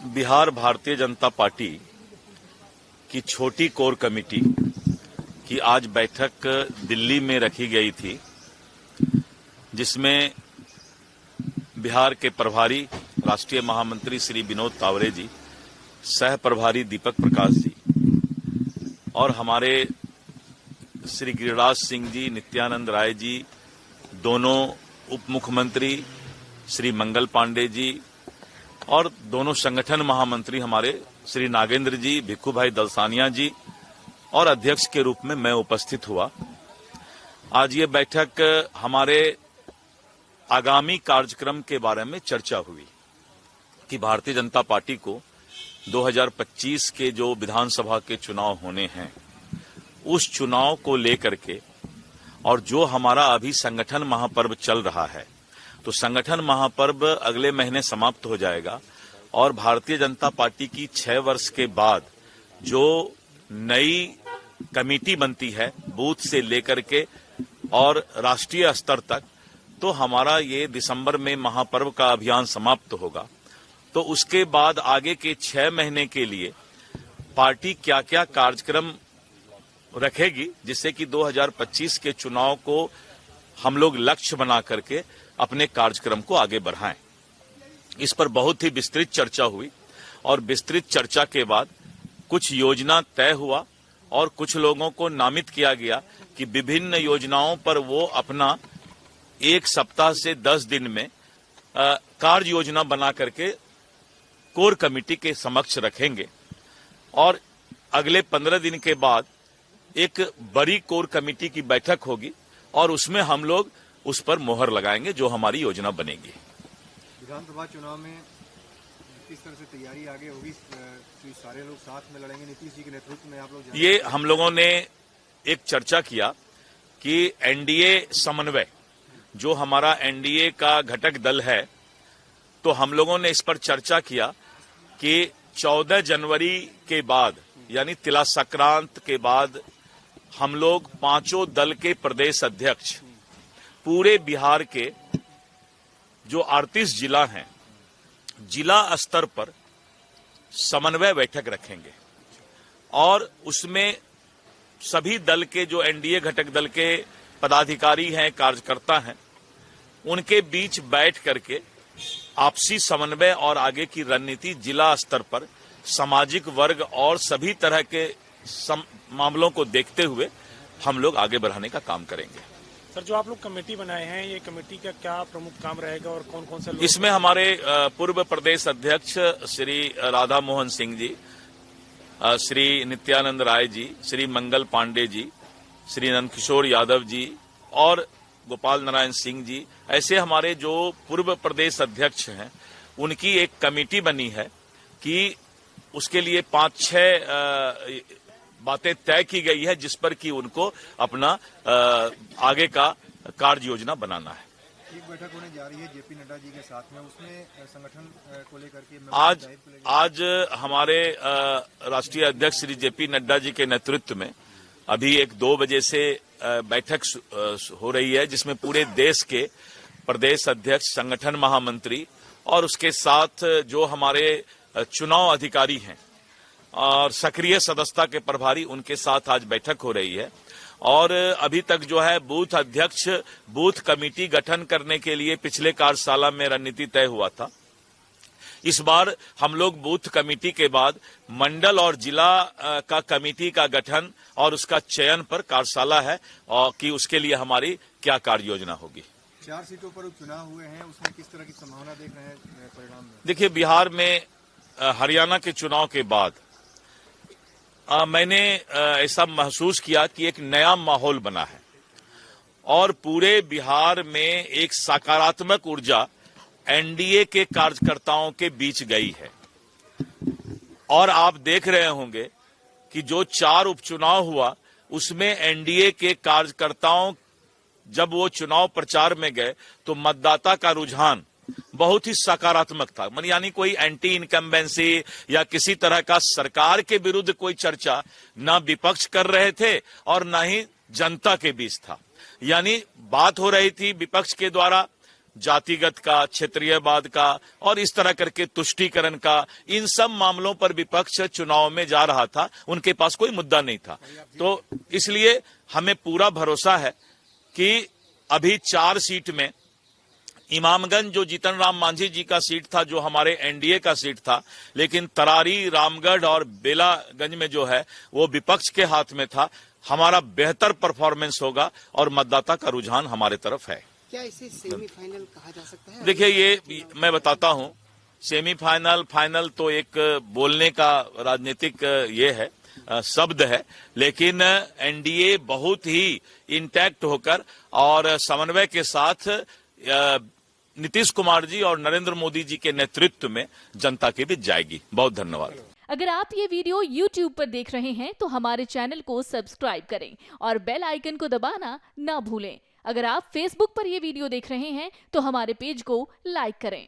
Bihar Bharatiya Janata party की छोटी core committee की आज बैठक दिल्ली में रखी गई थी, जिसमें बिहार के प्रभारी राष्ट्रीय महामंत्री श्री विनोद तावरे जी, सह प्रभारी दीपक प्रकाश जी और हमारे श्री गिरिराज सिंह जी, नित्यानंद राय जी, दोनों उप मुख्यमंत्री श्री मंगल पांडे जी और दोनों संगठन महामंत्री हमारे श्री नागेंद्र जी, भिक्खू भाई दलसानिया जी और अध्यक्ष के रूप में मैं उपस्थित हुआ। आज ये बैठक हमारे आगामी कार्यक्रम के बारे में चर्चा हुई कि भारतीय जनता पार्टी को 2025 के जो विधानसभा के चुनाव होने हैं, उस चुनाव को लेकर के और जो हमारा अभी संगठन महापर्व चल रहा है, तो संगठन महापर्व अगले महीने समाप्त हो जाएगा और भारतीय जनता पार्टी की 6 वर्ष के बाद जो नई कमेटी बनती है बूथ से लेकर के और राष्ट्रीय स्तर तक, तो हमारा ये दिसंबर में महापर्व का अभियान समाप्त होगा। तो उसके बाद आगे के 6 महीने के लिए पार्टी क्या क्या कार्यक्रम रखेगी, जिससे कि 2025 के चुनाव को हम लोग लक्ष्य बना करके अपने कार्यक्रम को आगे बढ़ाएं। इस पर बहुत ही विस्तृत चर्चा हुई और विस्तृत चर्चा के बाद कुछ योजना तय हुआ और कुछ लोगों को नामित किया गया कि विभिन्न योजनाओं पर वो अपना 1 सप्ताह से 10 दिन में कार्य योजना बना करके कोर कमेटी के समक्ष रखेंगे और अगले 15 दिन के बाद एक बड़ी कोर कमेटी की बैठक होगी और उसमें हम लोग उस पर मोहर लगाएंगे जो हमारी योजना बनेगी। विधानसभा चुनाव में किस तरह से तैयारी आगे होगी? सारे लोग साथ में लड़ेंगे, नीतीश जी के नेतृत्व में आप लोग? ये हम लोगों ने एक चर्चा किया कि एनडीए समन्वय, जो हमारा एनडीए का घटक दल है, तो हम लोगों ने इस पर चर्चा किया कि 14 जनवरी के बाद यानी तिला संक्रांत के बाद हम लोग 5 दल के प्रदेश अध्यक्ष पूरे बिहार के जो 38 जिला हैं, जिला स्तर पर समन्वय बैठक रखेंगे और उसमें सभी दल के जो एनडीए घटक दल के पदाधिकारी हैं, कार्यकर्ता हैं, उनके बीच बैठ करके आपसी समन्वय और आगे की रणनीति जिला स्तर पर सामाजिक वर्ग और सभी तरह के मामलों को देखते हुए हम लोग आगे बढ़ाने का काम करेंगे। सर, जो आप लोग कमेटी बनाए हैं, ये कमेटी का क्या प्रमुख काम रहेगा और कौन कौन से लोग? इसमें हमारे पूर्व प्रदेश अध्यक्ष श्री राधा मोहन सिंह जी, श्री नित्यानंद राय जी, श्री मंगल पांडे जी, श्री नंदकिशोर यादव जी और गोपाल नारायण सिंह जी, ऐसे हमारे जो पूर्व प्रदेश अध्यक्ष हैं, उनकी एक कमेटी बनी है कि उसके लिए 5-6 बातें तय की गई है जिस पर कि उनको अपना आगे का कार्य योजना बनाना है। एक बैठक होने जा रही है जेपी नड्डा जी के साथ में, उसमें संगठन को लेकर के आज हमारे राष्ट्रीय अध्यक्ष श्री जेपी नड्डा जी के नेतृत्व में अभी 1-2 बजे से बैठक हो रही है, जिसमें पूरे देश के प्रदेश अध्यक्ष, संगठन महामंत्री और उसके साथ जो हमारे चुनाव अधिकारी हैं और सक्रिय सदस्यता के प्रभारी, उनके साथ आज बैठक हो रही है। और अभी तक जो है बूथ अध्यक्ष, बूथ कमेटी गठन करने के लिए पिछले कार्यशाला में रणनीति तय हुआ था। इस बार हम लोग बूथ कमेटी के बाद मंडल और जिला का कमेटी का गठन और उसका चयन पर कार्यशाला है और कि उसके लिए हमारी क्या कार्य योजना होगी। 4 सीटों पर उपचुनाव हुए हैं, उसमें किस तरह की संभावना देख रहे हैं परिणाम में? देखिए, बिहार में हरियाणा के चुनाव के बाद मैंने ऐसा महसूस किया कि एक नया माहौल बना है और पूरे बिहार में एक सकारात्मक ऊर्जा एनडीए के कार्यकर्ताओं के बीच गई है। और आप देख रहे होंगे कि जो 4 उपचुनाव हुआ उसमें एनडीए के कार्यकर्ताओं जब वो चुनाव प्रचार में गए तो मतदाता का रुझान बहुत ही सकारात्मक था। यानी कोई एंटी इनकम्बेंसी या किसी तरह का सरकार के विरुद्ध कोई चर्चा ना विपक्ष कर रहे थे और ना ही जनता के बीच था। यानी बात हो रही थी विपक्ष के द्वारा जातिगत का, क्षेत्रीयवाद का और इस तरह करके तुष्टीकरण का, इन सब मामलों पर विपक्ष चुनाव में जा रहा था। उनके पास कोई मुद्दा नहीं था। तो इसलिए हमें पूरा भरोसा है कि अभी 4 सीट में इमामगंज जो जीतन राम मांझी जी का सीट था, जो हमारे एनडीए का सीट था, लेकिन तरारी, रामगढ़ और बेलागंज में जो है वो विपक्ष के हाथ में था। हमारा बेहतर परफॉर्मेंस होगा और मतदाता का रुझान हमारे तरफ है। क्या इसे सेमीफाइनल कहा जा सकता है? देखिए, ये मैं बताता हूं, सेमीफाइनल फाइनल तो एक बोलने का राजनीतिक ये है, शब्द है, लेकिन एनडीए बहुत ही इंटैक्ट होकर और समन्वय के साथ नीतीश कुमार जी और नरेंद्र मोदी जी के नेतृत्व में जनता के बीच जाएगी। बहुत धन्यवाद। अगर आप ये वीडियो YouTube पर देख रहे हैं तो हमारे चैनल को सब्सक्राइब करें और बेल आइकन को दबाना ना भूलें। अगर आप Facebook पर ये वीडियो देख रहे हैं तो हमारे पेज को लाइक करें।